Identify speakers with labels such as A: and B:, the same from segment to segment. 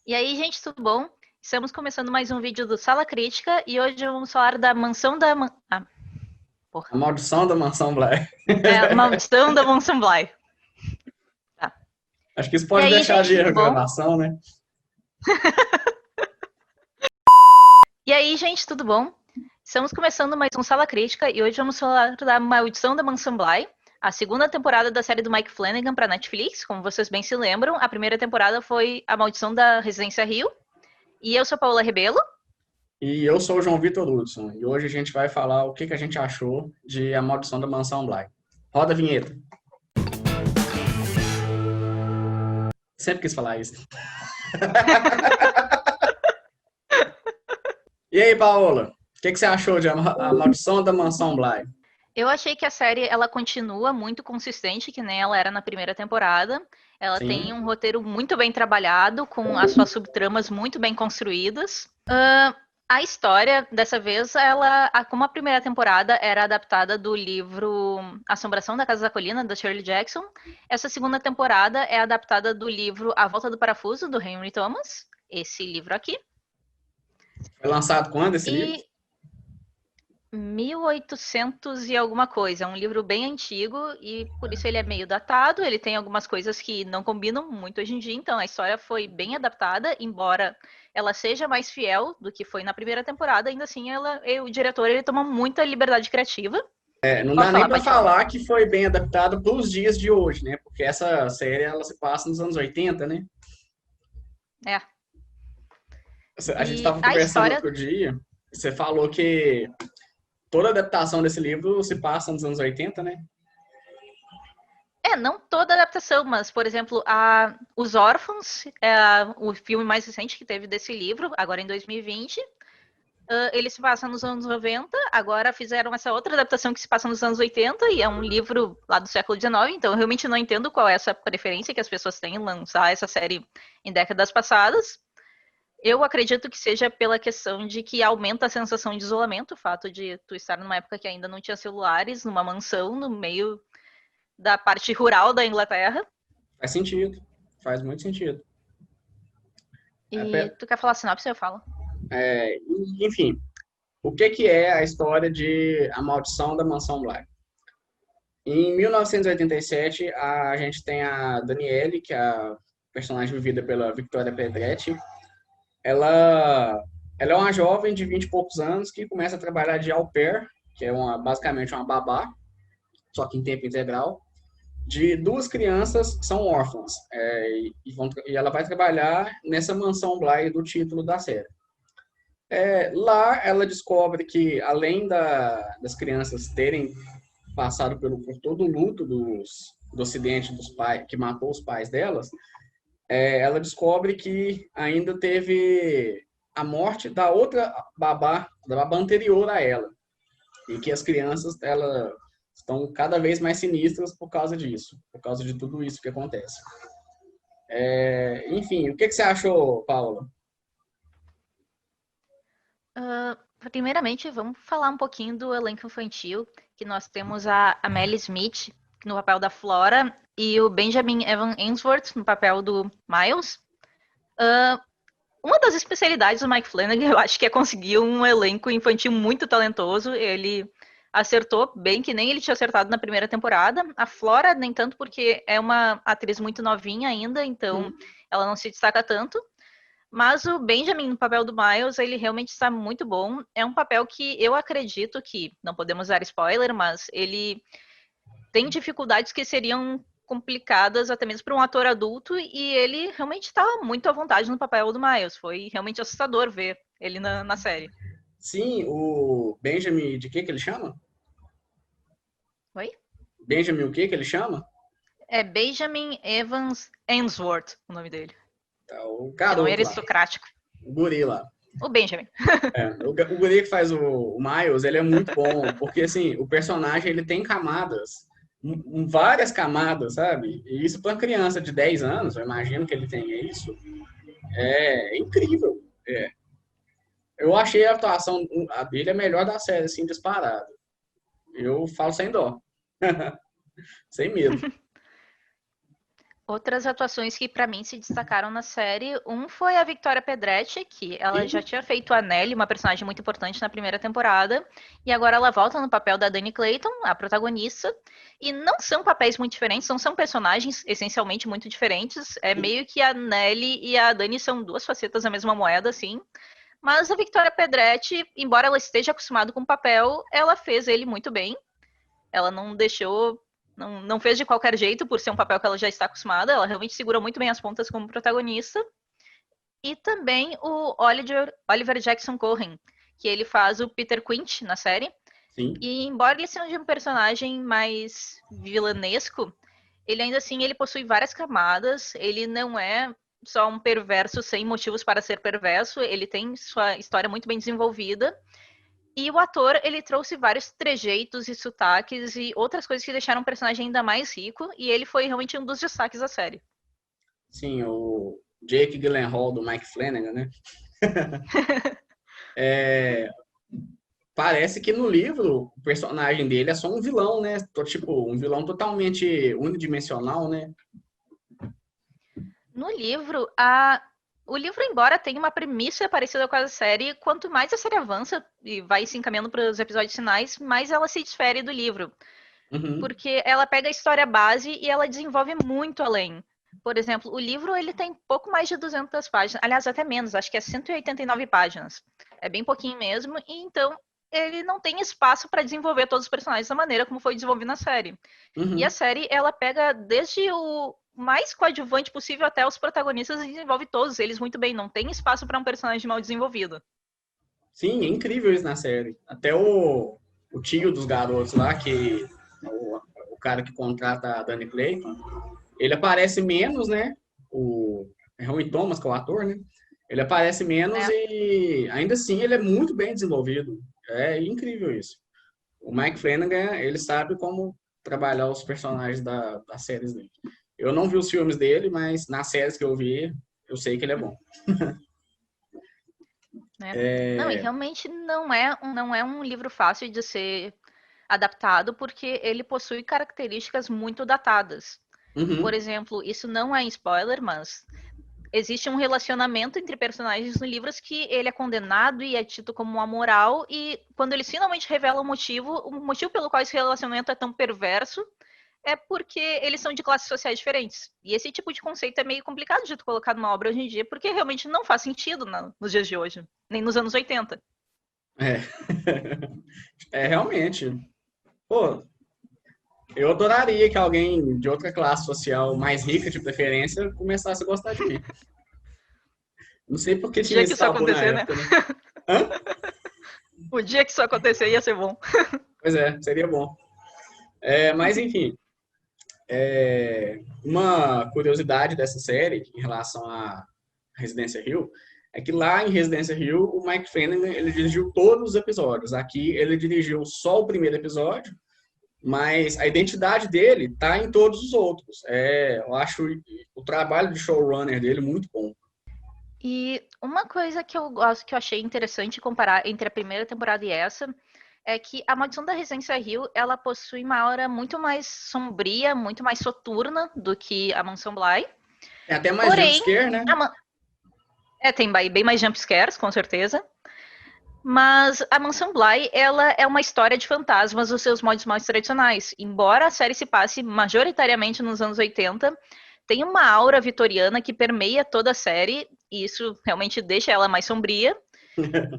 A: E aí, gente, tudo bom? Estamos começando mais um vídeo do Sala Crítica e hoje vamos falar da mansão da... porra.
B: A maldição da Mansão Bly.
A: É, a maldição da Mansão Bly. Tá.
B: Acho que isso
A: E
B: pode
A: aí,
B: deixar
A: gente,
B: de
A: tudo bom?
B: gravação, né?
A: E aí, gente, tudo bom? Estamos começando mais um Sala Crítica e hoje vamos falar da Maldição da Mansão Bly, a segunda temporada da série do Mike Flanagan para Netflix. Como vocês bem se lembram, a primeira temporada foi A Maldição da Residência Rio. E eu sou a Paola Rebelo.
B: E eu sou o João Vitor Hudson. E hoje a gente vai falar o que a gente achou de A Maldição da Mansão Bly. Roda a vinheta. Sempre quis falar isso. E aí, Paola? O que você achou de A Maldição da Mansão Bly?
A: Eu achei que a série ela continua muito consistente, que nem ela era na primeira temporada. Ela tem
B: Sim.
A: um roteiro muito bem trabalhado, com as suas subtramas muito bem construídas. A história, dessa vez, como a primeira temporada era adaptada do livro Assombração da Casa da Colina, da Shirley Jackson, essa segunda temporada é adaptada do livro A Volta do Parafuso, do Henry Thomas, esse livro aqui.
B: Foi lançado quando esse livro?
A: E 1800 e alguma coisa. É um livro bem antigo e por isso ele é meio datado. Ele tem algumas coisas que não combinam muito hoje em dia. Então a história foi bem adaptada, embora ela seja mais fiel do que foi na primeira temporada. Ainda assim, o diretor ele toma muita liberdade criativa.
B: Não
A: Pode
B: dá nem
A: falar,
B: para
A: pode falar.
B: falar que foi bem adaptado para os dias de hoje, né? Porque essa série ela se passa nos anos 80, né?
A: É.
B: A gente
A: E
B: estava
A: a
B: conversando
A: história
B: outro dia, você falou que toda adaptação desse livro se passa nos anos 80, né?
A: não toda adaptação, mas, por exemplo, Os Órfãos, o filme mais recente que teve desse livro, agora em 2020. Ele se passa nos anos 90, agora fizeram essa outra adaptação que se passa nos anos 80, e é um livro lá do século XIX, então eu realmente não entendo qual é essa preferência que as pessoas têm em lançar essa série em décadas passadas. Eu acredito que seja pela questão de que aumenta a sensação de isolamento, o fato de tu estar numa época que ainda não tinha celulares, numa mansão, no meio da parte rural da Inglaterra.
B: Faz sentido, faz muito sentido.
A: E tu quer falar sinopse? Eu falo.
B: Enfim, o que é a história de A Maldição da Mansão Bly? Em 1987, a gente tem a Danielle, que é a personagem vivida pela Victoria Pedretti. Ela é uma jovem de 20 e poucos anos que começa a trabalhar de au pair, que é basicamente uma babá, só que em tempo integral, de duas crianças que são órfãs. E ela vai trabalhar nessa mansão Bly do título da série. Lá ela descobre que, além das crianças terem passado por todo o luto do acidente dos pais, que matou os pais delas, ela descobre que ainda teve a morte da outra babá, da babá anterior a ela. E que as crianças elas estão cada vez mais sinistras por causa disso, por causa de tudo isso que acontece. Enfim, o que você achou, Paula?
A: Primeiramente, vamos falar um pouquinho do elenco infantil, que nós temos a Melly Smith no papel da Flora e o Benjamin Evan Ainsworth no papel do Miles. Uma das especialidades do Mike Flanagan, eu acho que é conseguir um elenco infantil muito talentoso. Ele acertou bem, que nem ele tinha acertado na primeira temporada. A Flora, nem tanto, porque é uma atriz muito novinha ainda, então ela não se destaca tanto. Mas o Benjamin, no papel do Miles, ele realmente está muito bom. É um papel que eu acredito que, não podemos dar spoiler, mas ele tem dificuldades que seriam complicadas até mesmo para um ator adulto, e ele realmente está muito à vontade no papel do Miles. Foi realmente assustador ver ele na série.
B: Sim, o Benjamin, de que ele chama?
A: Oi?
B: Benjamin o que ele chama?
A: É Benjamin Evans Ainsworth, o nome dele.
B: O
A: De nome
B: garoto lá,
A: aristocrático.
B: o guri lá.
A: O Benjamin.
B: O guri que faz o Miles, ele é muito bom, porque assim, o personagem ele tem camadas, várias camadas, sabe? E isso para uma criança de 10 anos, eu imagino que ele tenha isso, é incrível. Eu achei a atuação dele a melhor da série, assim, disparado. Eu falo sem dó, sem medo.
A: Outras atuações que pra mim se destacaram na série, foi a Victoria Pedretti, que ela já
B: Sim,
A: tinha feito a Nellie, uma personagem muito importante na primeira temporada, e agora ela volta no papel da Dani Clayton, a protagonista, e não são papéis muito diferentes, são personagens essencialmente muito diferentes, é meio que a Nellie e a Dani são duas facetas da mesma moeda, assim, mas a Victoria Pedretti, embora ela esteja acostumada com o papel, ela fez ele muito bem, ela não deixou, não fez de qualquer jeito por ser um papel que ela já está acostumada. Ela realmente segura muito bem as pontas como protagonista. E também o Oliver Jackson Cohen, que ele faz o Peter Quint na série.
B: sim.
A: E embora ele seja um personagem mais vilanesco, ele ainda assim ele possui várias camadas. Ele não é só um perverso sem motivos para ser perverso. Ele tem sua história muito bem desenvolvida. E o ator, ele trouxe vários trejeitos e sotaques e outras coisas que deixaram o personagem ainda mais rico, e ele foi realmente um dos destaques da série.
B: Sim, o Jake Gyllenhaal do Mike Flanagan, né? Parece que no livro o personagem dele é só um vilão, né? Tipo, um vilão totalmente unidimensional, né?
A: No livro, o livro, embora tenha uma premissa parecida com a série, quanto mais a série avança e vai se encaminhando para os episódios finais, mais ela se difere do livro.
B: Uhum.
A: Porque ela pega a história base e ela desenvolve muito além. Por exemplo, o livro ele tem pouco mais de 200 páginas, aliás, até menos, acho que é 189 páginas. É bem pouquinho mesmo, e então ele não tem espaço para desenvolver todos os personagens da maneira como foi desenvolvido na série. E a
B: Uhum.
A: série, ela pega desde o mais coadjuvante possível até os protagonistas e desenvolve todos eles muito bem. Não tem espaço para um personagem mal desenvolvido.
B: Sim, é incrível isso na série. Até o tio dos garotos lá, que o cara que contrata a Dani Clayton, ele aparece menos, né? O é Henry Thomas, que é o ator, né? Ele aparece menos
A: É,
B: e ainda assim ele é muito bem desenvolvido. É incrível isso. O Mike Flanagan, ele sabe como trabalhar os personagens das séries dele. Eu não vi os filmes dele, mas nas séries que eu vi, eu sei que ele é bom.
A: né? Não, e realmente não é um livro fácil de ser adaptado, porque ele possui características muito datadas. Por
B: Uhum.
A: exemplo, isso não é spoiler, mas existe um relacionamento entre personagens no livro que ele é condenado e é tido como amoral, e quando eles finalmente revelam o motivo pelo qual esse relacionamento é tão perverso é porque eles são de classes sociais diferentes. E esse tipo de conceito é meio complicado de tu colocar numa obra hoje em dia, porque realmente não faz sentido nos dias de hoje, nem nos anos 80.
B: É. É realmente. Pô, eu adoraria que alguém de outra classe social mais rica, de preferência, começasse a gostar de mim. Não sei por que
A: O
B: tinha
A: dia que
B: esse
A: isso
B: tabu na
A: acontecer, né?
B: época, né? Hã?
A: O dia que isso acontecer ia ser bom.
B: Pois é, seria bom. É, mas enfim, uma curiosidade dessa série em relação a Residência Hill é que lá em Residência Hill o Mike Flanagan ele dirigiu todos os episódios. Aqui ele dirigiu só o primeiro episódio, mas a identidade dele tá em todos os outros. Eu acho o trabalho de showrunner dele muito bom.
A: E uma coisa que eu gosto, que eu achei interessante comparar entre a primeira temporada e essa, é que a Maldição da Residência Hill, ela possui uma aura muito mais sombria, muito mais soturna do que a Mansão Bly.
B: Tem até mais
A: Porém,
B: jumpscare, né?
A: tem bem mais jumpscares, com certeza. Mas a Mansão Bly, ela é uma história de fantasmas dos seus modos mais tradicionais. Embora a série se passe majoritariamente nos anos 80, tem uma aura vitoriana que permeia toda a série, e isso realmente deixa ela mais sombria.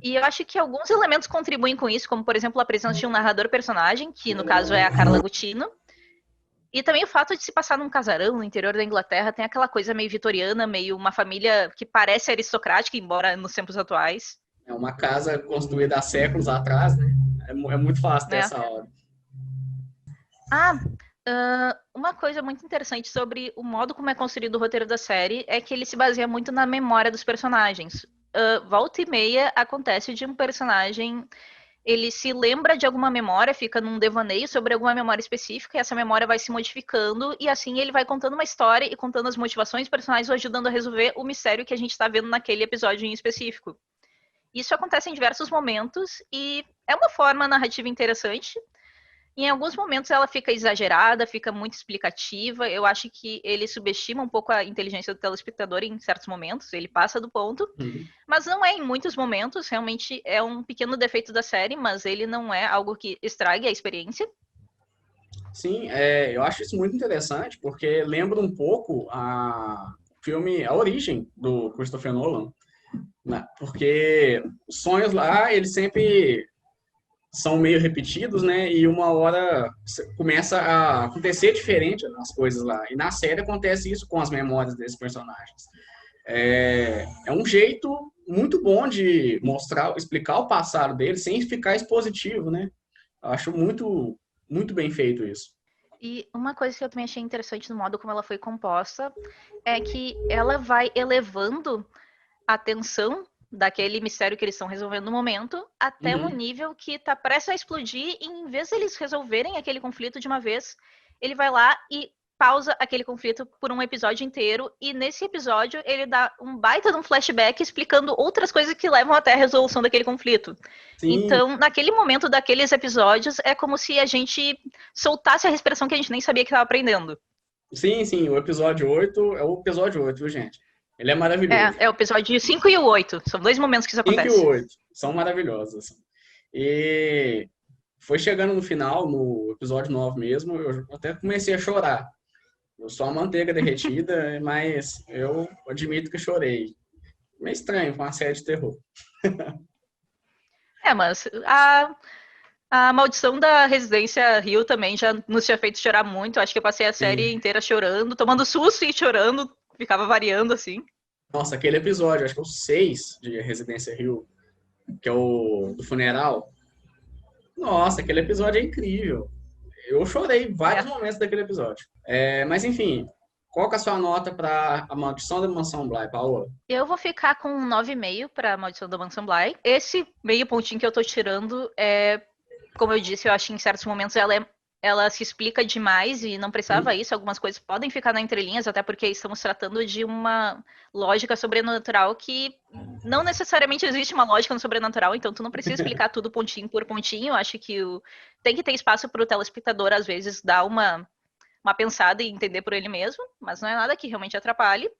A: E eu acho que alguns elementos contribuem com isso, como, por exemplo, a presença de um narrador personagem, que no caso é a Carla Gugino. E também o fato de se passar num casarão no interior da Inglaterra tem aquela coisa meio vitoriana, meio uma família que parece aristocrática, embora nos tempos atuais,
B: É uma casa construída há séculos atrás, né? É muito fácil ter
A: né?
B: essa hora.
A: Ah, uma coisa muito interessante sobre o modo como é construído o roteiro da série é que ele se baseia muito na memória dos personagens. Volta e meia acontece de um personagem, ele se lembra de alguma memória, fica num devaneio sobre alguma memória específica, e essa memória vai se modificando, e assim ele vai contando uma história e contando as motivações dos personagens, ajudando a resolver o mistério que a gente está vendo naquele episódio em específico. Isso acontece em diversos momentos, e é uma forma narrativa interessante. Em alguns momentos ela fica exagerada, fica muito explicativa. Eu acho que ele subestima um pouco a inteligência do telespectador em certos momentos, ele passa do ponto.
B: Uhum.
A: Mas não é em muitos momentos, realmente é um pequeno defeito da série, mas ele não é algo que estrague a experiência.
B: Sim, eu acho isso muito interessante, porque lembra um pouco o filme A Origem, do Christopher Nolan, né? Porque os sonhos lá, eles sempre são meio repetidos, né? E uma hora começa a acontecer diferente as coisas lá. E na série acontece isso com as memórias desses personagens. É um jeito muito bom de mostrar, explicar o passado deles sem ficar expositivo, né? Eu acho muito bem feito isso.
A: E uma coisa que eu também achei interessante no modo como ela foi composta é que ela vai elevando a tensão daquele mistério que eles estão resolvendo no momento até um
B: Uhum.
A: nível que tá prestes a explodir e em vez de eles resolverem aquele conflito de uma vez, ele vai lá e pausa aquele conflito por um episódio inteiro e nesse episódio ele dá um baita de um flashback explicando outras coisas que levam até a resolução daquele conflito.
B: Sim,
A: Então, naquele momento daqueles episódios, é como se a gente soltasse a respiração que a gente nem sabia que estava aprendendo.
B: sim, o episódio 8 é o episódio 8, viu, gente? Ele é maravilhoso.
A: É o episódio 5 e o 8. São dois momentos que isso
B: 5 e o
A: acontece.
B: 8 são maravilhosos, assim. E foi chegando no final, no episódio 9 mesmo, eu até comecei a chorar. Eu sou uma manteiga derretida, mas eu admito que chorei. Meio estranho, com uma série de terror.
A: Mas a maldição da Residência Rio também já nos tinha feito chorar muito. Acho que eu passei a série
B: Sim.
A: inteira chorando, tomando susto e chorando. Ficava variando, assim.
B: Nossa, aquele episódio, acho que é o 6 de Residência Rio, que é o do funeral. Nossa, aquele episódio é incrível. Eu chorei vários
A: É.
B: momentos daquele episódio. Mas enfim, qual que é a sua nota para A Maldição da Mansão Bly, Paola?
A: Eu vou ficar com um 9,5 para a Maldição da Mansão Bly. Esse meio pontinho que eu tô tirando como eu disse, eu acho que em certos momentos ela se explica demais e não precisava
B: Hum?
A: isso. Algumas coisas podem ficar na entrelinhas, até porque estamos tratando de uma lógica sobrenatural que não necessariamente existe uma lógica no sobrenatural, então tu não precisa explicar tudo pontinho por pontinho. Eu acho que tem que ter espaço para o telespectador, às vezes, dar uma pensada e entender por ele mesmo, mas não é nada que realmente atrapalhe.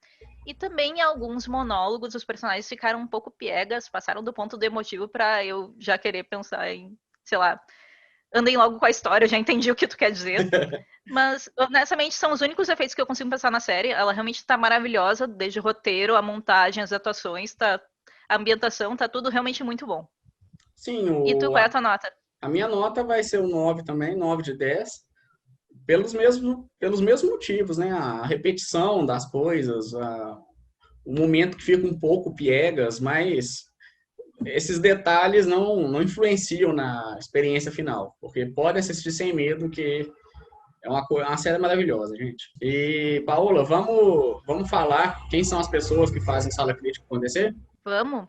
A: E também em alguns monólogos, os personagens ficaram um pouco piegas, passaram do ponto do emotivo para eu já querer pensar em, sei lá, andem logo com a história, eu já entendi o que tu quer dizer. Mas, honestamente, são os únicos efeitos que eu consigo pensar na série. Ela realmente tá maravilhosa, desde o roteiro, a montagem, as atuações, a ambientação, tá tudo realmente muito bom.
B: Sim,
A: E tu, qual é a tua nota?
B: a minha nota vai ser o 9 também, 9 de 10, pelos mesmos motivos, né? A repetição das coisas, o momento que fica um pouco piegas, mas esses detalhes não influenciam na experiência final, porque pode assistir sem medo, que é uma série maravilhosa, gente. E, Paola, vamos falar quem são as pessoas que fazem Sala Crítica acontecer?
A: Vamos?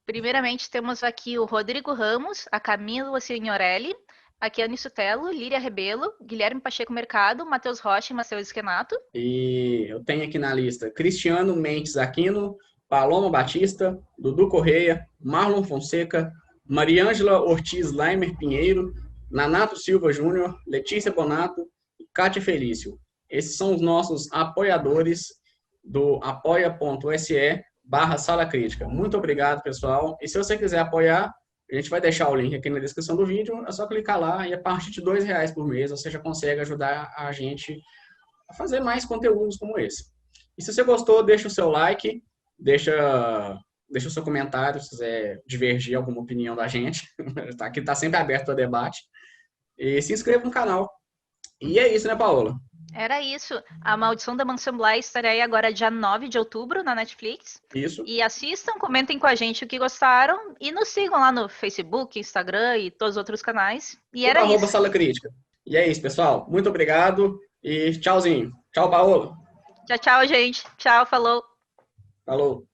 A: Primeiramente, temos aqui o Rodrigo Ramos, a Camila Signorelli, a Kiane Sutelo, Líria Rebelo, Guilherme Pacheco Mercado, Matheus Rocha e Matheus Esquenato.
B: E eu tenho aqui na lista Cristiano Mendes Aquino, Paloma Batista, Dudu Correia, Marlon Fonseca, Mariângela Ortiz Laimer Pinheiro, Nanato Silva Júnior, Letícia Bonato e Kátia Felício. Esses são os nossos apoiadores do apoia.se/Sala Crítica. Muito obrigado, pessoal. E se você quiser apoiar, a gente vai deixar o link aqui na descrição do vídeo. É só clicar lá e a partir de R$ 2 por mês você já consegue ajudar a gente a fazer mais conteúdos como esse. E se você gostou, deixa o seu like, deixa o seu comentário se quiser divergir alguma opinião da gente. Aqui está sempre aberto a debate. E se inscreva no canal. E é isso, né, Paola?
A: Era isso. A Maldição da Mansão Bly estará aí agora dia 9 de outubro na Netflix.
B: Isso.
A: E assistam, comentem com a gente o que gostaram e nos sigam lá no Facebook, Instagram e todos os outros canais. E
B: Tudo
A: era
B: arroba
A: isso.
B: Sala Crítica. E é isso, pessoal. Muito obrigado e tchauzinho. Tchau, Paola.
A: Tchau, tchau, gente. Tchau, falou.
B: Falou.